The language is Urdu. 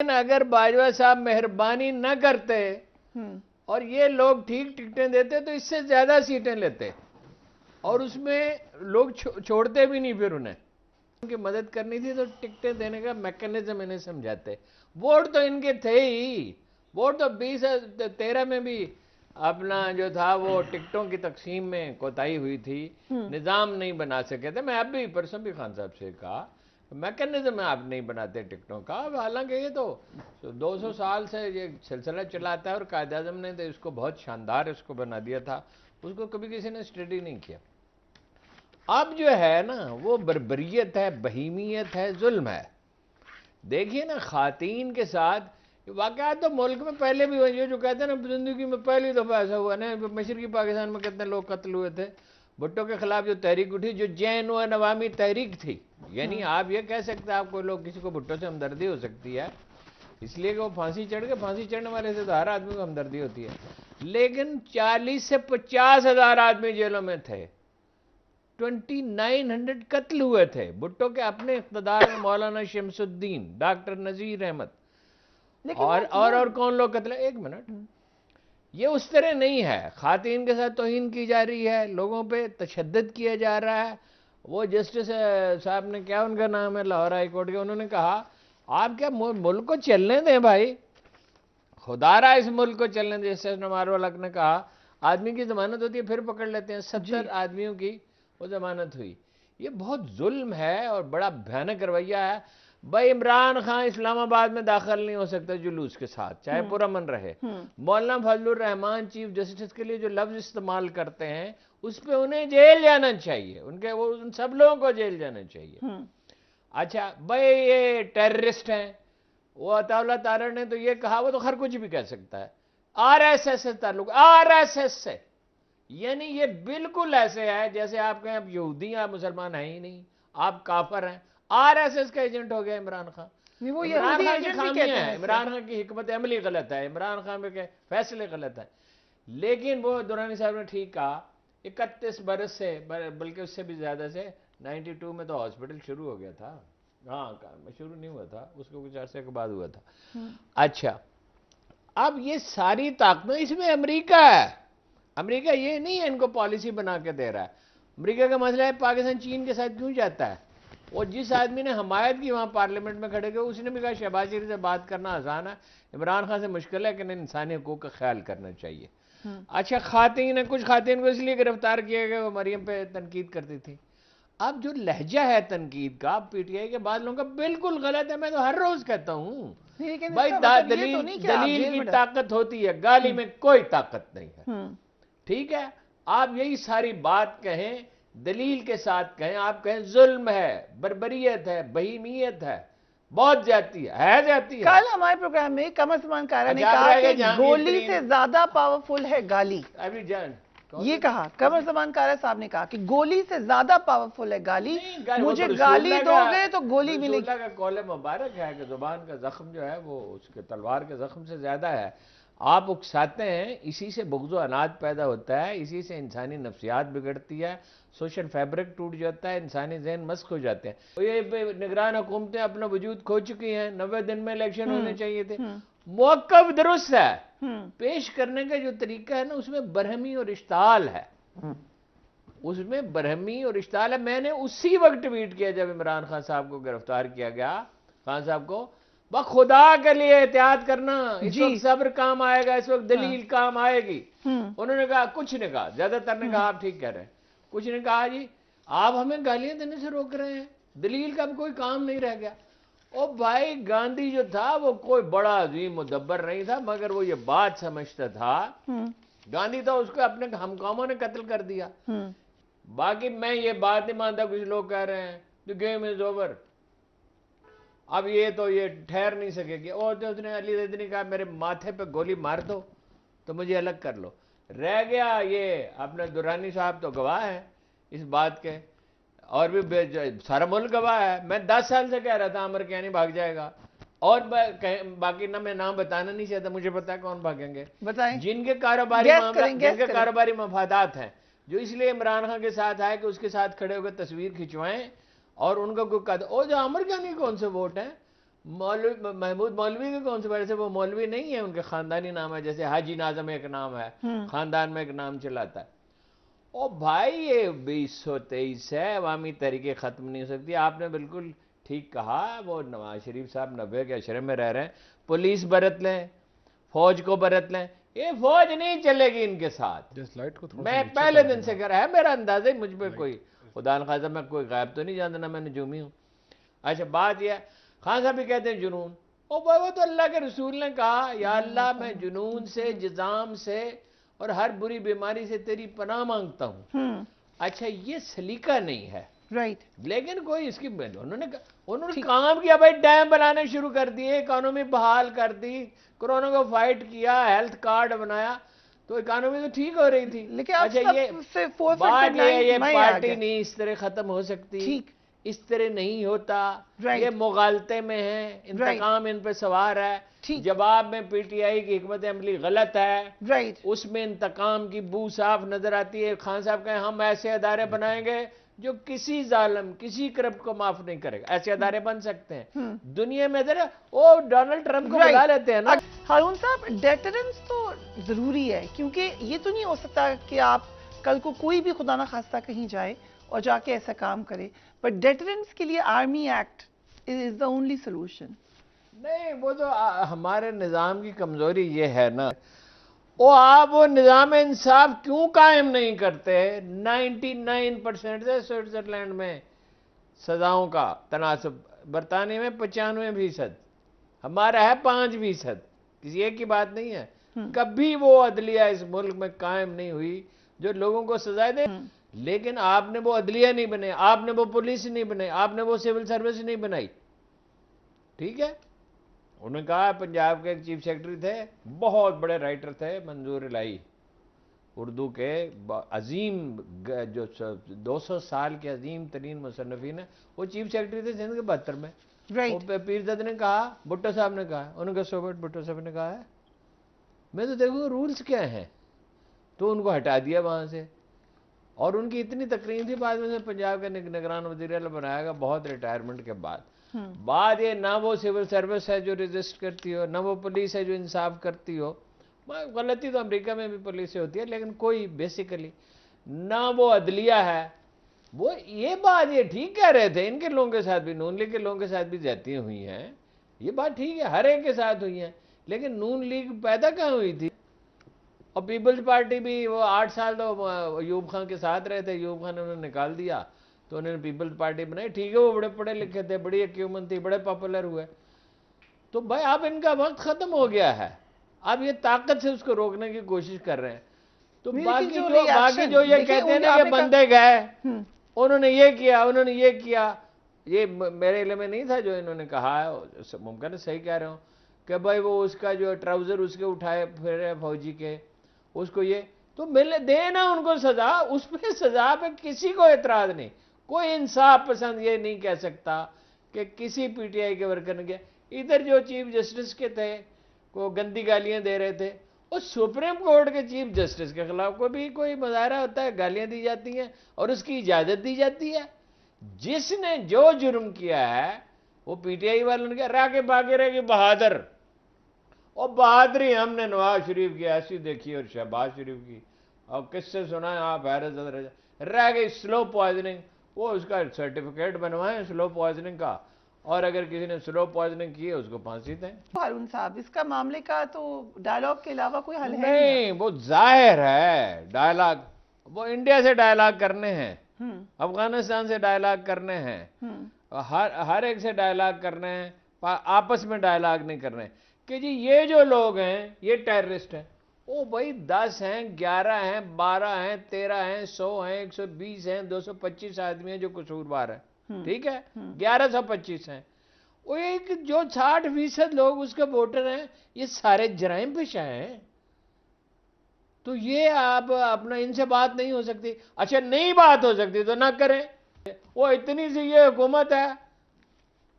لیکن اگر باجوہ صاحب مہربانی نہ کرتے اور یہ لوگ ٹھیک ٹکٹیں دیتے تو اس سے زیادہ سیٹیں لیتے، اور اس میں لوگ چھوڑتے بھی نہیں پھر انہیں. ان کی مدد کرنی تھی تو ٹکٹیں دینے کا میکنزم انہیں سمجھاتے. ووٹ تو ان کے تھے ہی، ووٹ تو 2013 میں بھی اپنا جو تھا وہ ٹکٹوں کی تقسیم میں کوتاہی ہوئی تھی، نظام نہیں بنا سکے تھے. میں اب بھی پرسوں بھی خان صاحب سے کہا میکنزم آپ نہیں بناتے ٹکٹوں کا. حالانکہ یہ تو 200 سال سے یہ سلسلہ چلاتا ہے، اور قائد اعظم نے تو اس کو بہت شاندار اس کو بنا دیا تھا، اس کو کبھی کسی نے اسٹڈی نہیں کیا. اب جو ہے نا وہ بربریت ہے، بہیمیت ہے، ظلم ہے. دیکھیے نا خواتین کے ساتھ واقعات تو ملک میں پہلے بھی ہوئے، جو کہتے ہیں نا زندگی میں پہلی دفعہ ایسا ہوا نا. مشرقی پاکستان میں کتنے لوگ قتل ہوئے تھے، بھٹو کے خلاف جو تحریک اٹھی، جو جین عوامی تحریک تھی. یعنی آپ یہ کہہ سکتے ہیں آپ کو لوگ کسی کو بھٹو سے ہمدردی ہو سکتی ہے اس لیے کہ وہ پھانسی چڑھ گئے، پھانسی چڑھنے والے سے تو ہر آدمی کو ہمدردی ہوتی ہے. لیکن 40 سے 50 ہزار آدمی جیلوں میں تھے، 2900 قتل ہوئے تھے. بھٹو کے اپنے اقتدار میں مولانا شمس الدین، ڈاکٹر نذیر احمد اور کون لوگ قتل. ایک منٹ، یہ اس طرح نہیں ہے. خواتین کے ساتھ توہین کی جا رہی ہے، لوگوں پہ تشدد کیا جا رہا ہے. وہ جسٹس صاحب نے، کیا ان کا نام ہے، لاہور ہائی کورٹ کے، انہوں نے کہا آپ کیا ملک کو چلنے دیں بھائی، خدا رہا اس ملک کو چلنے دیں. جسٹس نوار الحق نے کہا آدمی کی ضمانت ہوتی ہے پھر پکڑ لیتے ہیں. 70 آدمیوں کی وہ ضمانت ہوئی. یہ بہت ظلم ہے اور بڑا بھیانک رویہ ہے. بھائی عمران خان اسلام آباد میں داخل نہیں ہو سکتا جلوس کے ساتھ، چاہے پرامن رہے. مولانا فضل الرحمان چیف جسٹس کے لیے جو لفظ استعمال کرتے ہیں اس پہ انہیں جیل جانا چاہیے، ان سب لوگوں کو جیل جانا چاہیے. اچھا بھائی یہ ٹیررسٹ ہیں، وہ عطا اللہ تارڑ نے تو یہ کہا، وہ تو ہر کچھ بھی کہہ سکتا ہے. آر ایس ایس سے تعلق، آر ایس ایس سے، یعنی یہ بالکل ایسے ہے جیسے آپ کہیں آپ یہودی ہیں، آپ مسلمان ہیں ہی نہیں، آپ کافر ہیں. آر ایس ایس کا ایجنٹ ہو گیا عمران خان. عمران خان کی خامیاں ہیں، عمران خان کی حکمت عملی غلط ہے، عمران خان کے فیصلے غلط ہیں. لیکن وہ درانی صاحب نے ٹھیک کہا، 31 برس سے، بلکہ اس سے بھی زیادہ سے، 92 میں تو ہاسپٹل شروع ہو گیا تھا. ہاں شروع نہیں ہوا تھا، اس کو کچھ عرصے کے بعد ہوا تھا. اچھا اب یہ ساری طاقتیں اس میں امریکہ ہے. امریکہ یہ نہیں ہے ان کو پالیسی بنا کے دے رہا ہے. امریکہ کا مسئلہ ہے پاکستان چین کے ساتھ کیوں جاتا ہے. وہ جس آدمی نے حمایت کی وہاں پارلیمنٹ میں کھڑے گئے، اس نے بھی کہا شہباز شریف سے بات کرنا آسان ہے، عمران خان سے مشکل ہے، کہ انسانی حقوق کا خیال کرنا چاہیے. اچھا خواتین، کچھ خواتین کو اس لیے گرفتار کیا گیا وہ مریم پہ تنقید کرتی تھی. اب جو لہجہ ہے تنقید کا پی ٹی آئی کے بعد لوگوں کا بالکل غلط ہے. میں تو ہر روز کہتا ہوں بھائی دلیل کی طاقت ہوتی ہے، گالی میں کوئی طاقت نہیں ہے. ٹھیک ہے، آپ یہی ساری بات کہیں، دلیل کے ساتھ کہیں، آپ کہیں ظلم ہے، بربریت ہے، بہیمیت ہے، بہت زیادتی ہے زیادتی ہے. کل ہمارے پروگرام میں قمر سمان کارا نے کہا کہ گولی سے زیادہ پاورفل ہے گالی. ابھی جان یہ کہا قمر سمان کارا صاحب نے کہا کہ گولی سے زیادہ پاورفل ہے گالی، مجھے گالی دو گے تو گولی ملے گی. رسول اللہ کا قول مبارک ہے کہ زبان کا زخم جو ہے وہ اس کے تلوار کے زخم سے زیادہ ہے. آپ اکساتے ہیں، اسی سے بغض و عناد پیدا ہوتا ہے، اسی سے انسانی نفسیات بگڑتی ہے، سوشل فیبرک ٹوٹ جاتا ہے، انسانی ذہن مسخ ہو جاتے ہیں. یہ نگران حکومتیں اپنا وجود کھو چکی ہیں. 90 دن میں الیکشن ہونے چاہیے تھے. موقف درست ہے، پیش کرنے کا جو طریقہ ہے نا اس میں برہمی اور اشتعال ہے، اس میں برہمی اور اشتعال ہے. میں نے اسی وقت ٹویٹ کیا جب عمران خان صاحب کو گرفتار کیا گیا، خان صاحب کو، خدا کے لیے احتیاط کرنا، اس وقت صبر کام آئے گا، اس وقت دلیل کام آئے گی. انہوں نے کہا، کچھ نے کہا، زیادہ تر نے کہا آپ ٹھیک کہہ رہے ہیں، کچھ نے کہا جی آپ ہمیں گالیاں دینے سے روک رہے ہیں، دلیل کا کوئی کام نہیں رہ گیا. او بھائی گاندھی جو تھا وہ کوئی بڑا عظیم مدبر نہیں تھا، مگر وہ یہ بات سمجھتا تھا، گاندھی تو اس کو اپنے ہم قوموں نے قتل کر دیا. باقی میں یہ بات نہیں مانتا، کچھ لوگ کہہ رہے ہیں the game is over، اب یہ تو یہ ٹھہر نہیں سکے گی. اور جو اس نے علی زیدی نے کہا میرے ماتھے پہ گولی مار دو تو مجھے الگ کر لو. رہ گیا یہ اپنے درانی صاحب تو گواہ ہیں اس بات کے، اور بھی سارا ملک گواہ ہے. میں 10 سال سے کہہ رہا تھا عمر کیانی بھاگ جائے گا، اور باقی نہ میں نام بتانا نہیں چاہتا، مجھے پتا ہے کون بھاگیں گے، جن کے کاروباری مفادات ہیں، جو اس لیے عمران خان کے ساتھ آئے کہ اس کے ساتھ کھڑے ہو کے تصویر کھنچوائیں اور ان کو کوئی اور جو عمر کیانی کون سے ووٹ ہیں. محمود مولوی کے کون سے بڑے سے؟ وہ مولوی نہیں ہے، ان کے خاندانی نام ہے، جیسے حاجی ناظم ایک نام ہے، خاندان میں ایک نام چلاتا ہے۔ او بھائی یہ 2023 ہے، عوامی تحریکیں ختم نہیں ہو سکتی۔ آپ نے بالکل ٹھیک کہا، وہ نواز شریف صاحب 90 کے عشرے میں رہ رہے ہیں، پولیس برت لیں، فوج کو برت لیں، یہ فوج نہیں چلے گی ان کے ساتھ۔ میں پہلے دن سے کہہ رہا ہے، میرا اندازہ ہی، مجھ پہ کوئی خدا نخواستہ میں کوئی غائب تو نہیں جانتا، نہ میں نجومی ہوں۔ اچھا بات یہ ہے، خان صاحب بھی کہتے ہیں جنون، او بھائی وہ تو اللہ کے رسول نے کہا یا اللہ میں جنون سے، جزام سے اور ہر بری بیماری سے تیری پناہ مانگتا ہوں۔ اچھا یہ سلیقہ نہیں ہے، لیکن کوئی اس کی انہوں نے کام کیا بھائی، ڈیم بنانے شروع کر دیے، اکانومی بحال کر دی، کورونا کو فائٹ کیا، ہیلتھ کارڈ بنایا، تو اکانومی تو ٹھیک ہو رہی تھی۔ اچھا یہ بات یہ پارٹی نہیں اس طرح ختم ہو سکتی، اس طرح نہیں ہوتا، یہ مغالطے میں ہیں، انتقام ان پہ سوار ہے، جواب میں پی ٹی آئی کی حکمت عملی غلط ہے، اس میں انتقام کی بو صاف نظر آتی ہے۔ خان صاحب کہیں ہم ایسے ادارے بنائیں گے جو کسی ظالم، کسی کرپٹ کو معاف نہیں کرے گا، ایسے ادارے بن سکتے ہیں دنیا میں۔ ذرا وہ ڈونلڈ ٹرمپ کو بلا لیتے ہیں نا۔ ہارون صاحب ڈیٹرنس تو ضروری ہے، کیونکہ یہ تو نہیں ہو سکتا کہ آپ کل کو کوئی بھی خدا نخواستہ کہیں جائے اور جا کے ایسا کام کرے، پر ڈیٹرنس کے لیے army act is the only solution. نہیں، وہ تو ہمارے نظام کی کمزوری یہ ہے نا، آپ وہ نظام انصاف کیوں قائم نہیں کرتے؟ 99% سے سوئٹزرلینڈ میں سزاؤں کا تناسب، برطانیہ میں 95%، ہمارا ہے 5%، کسی ایک کی بات نہیں ہے۔ کبھی وہ عدلیہ اس ملک میں قائم نہیں ہوئی جو لوگوں کو سزائے دے، لیکن آپ نے وہ عدلیہ نہیں بنائی، آپ نے وہ پولیس نہیں بنائی، آپ نے وہ سول سروس نہیں بنائی، ٹھیک ہے؟ انہوں نے کہا، پنجاب کے ایک چیف سیکرٹری تھے، بہت بڑے رائٹر تھے، منظور الہی، اردو کے عظیم، جو 200 سال کے عظیم ترین مصنفین ہیں، وہ چیف سیکرٹری تھے سندھ کے 72 میں۔ پیرزاد نے کہا، بھٹو صاحب نے کہا، انہوں نے کہا سو بھٹو صاحب نے کہا ہے میں تو دیکھوں رولز کیا ہیں، تو ان کو ہٹا دیا وہاں سے، اور ان کی اتنی تقریر تھی، بعد میں سے پنجاب کا نگران وزیر اعلیٰ بنایا گا بہت ریٹائرمنٹ کے بعد۔ بات یہ، نہ وہ سول سروس ہے جو ریزسٹ کرتی ہو، نہ وہ پولیس ہے جو انصاف کرتی ہو، غلطی تو امریکہ میں بھی پولیس سے ہوتی ہے، لیکن کوئی بیسیکلی نہ وہ عدلیہ ہے۔ وہ یہ بات یہ ٹھیک کہہ رہے تھے، ان کے لوگوں کے ساتھ بھی، نون لیگ کے لوگوں کے ساتھ بھی زیادتیاں ہوئی ہیں، یہ بات ٹھیک ہے، ہر ایک کے ساتھ ہوئی ہیں، لیکن نون لیگ پیدا کہاں ہوئی تھی؟ اور پیپلز پارٹی بھی، وہ 8 سال تو ایوب خان کے ساتھ رہے تھے، ایوب خان نے انہوں نے نکال دیا تو انہوں نے پیپلز پارٹی بنائی، ٹھیک ہے، وہ بڑے پڑھے لکھے تھے، بڑی ایکیومن تھی، بڑے پاپولر ہوئے، تو بھائی اب ان کا وقت ختم ہو گیا ہے، اب یہ طاقت سے اس کو روکنے کی کوشش کر رہے ہیں۔ تو باقی جو یہ کہتے ہیں نا کہ بندے گئے، انہوں نے یہ کیا، انہوں نے یہ کیا، یہ میرے علم میں نہیں تھا جو انہوں نے کہا ہے، ممکن ہے صحیح کہہ رہے ہوں، کہ بھائی وہ اس کا جو ٹراؤزر اس کے اٹھائے پھر فوجی کے، اس کو یہ تو ملے دینا ان کو سزا، اس پہ سزا پہ کسی کو اعتراض نہیں، کوئی انصاف پسند یہ نہیں کہہ سکتا کہ کسی پی ٹی آئی کے ورکر نے کیا۔ ادھر جو چیف جسٹس کے تھے وہ گندی گالیاں دے رہے تھے، اور سپریم کورٹ کے چیف جسٹس کے خلاف کوئی مظاہرہ ہوتا ہے، گالیاں دی جاتی ہیں اور اس کی اجازت دی جاتی ہے۔ جس نے جو جرم کیا ہے وہ پی ٹی آئی والوں نے کیا، راکے باغے رہے گی بہادر، اور بہادری ہم نے نواز شریف کی ایسی دیکھی اور شہباز شریف کی، اور کس سے سنا ہے آپ حیرت رہ گئی سلو پوائزننگ، وہ اس کا سرٹیفکیٹ بنوائیں سلو پوائزننگ کا، اور اگر کسی نے سلو پوائزننگ کی ہے اس کو پھانسی دیں۔ ہارون صاحب اس کا معاملے کا تو ڈائلاگ کے علاوہ کوئی حل ہے نہیں، وہ ظاہر ہے ڈائلاگ، وہ انڈیا سے ڈائلاگ کرنے ہیں، افغانستان سے ڈائلاگ کرنے ہیں، ہر ایک سے ڈائلاگ کرنے ہیں، آپس میں ڈائلاگ نہیں کرنے ہیں کہ جی یہ جو لوگ ہیں یہ ٹیررسٹ ہیں۔ او بھائی 10 ہیں، 11 ہیں، 12 ہیں، 13 ہیں، 100 ہیں، 120 ہیں، 225 آدمی ہیں جو قصوروار ہیں، ٹھیک ہے، 1125 ہیں، وہ ایک جو 60% لوگ اس کے ووٹر ہیں، یہ سارے جرائم پیشہ ہیں، تو یہ آپ اپنا ان سے بات نہیں ہو سکتی۔ اچھا نہیں بات ہو سکتی تو نہ کریں، وہ اتنی سی یہ حکومت ہے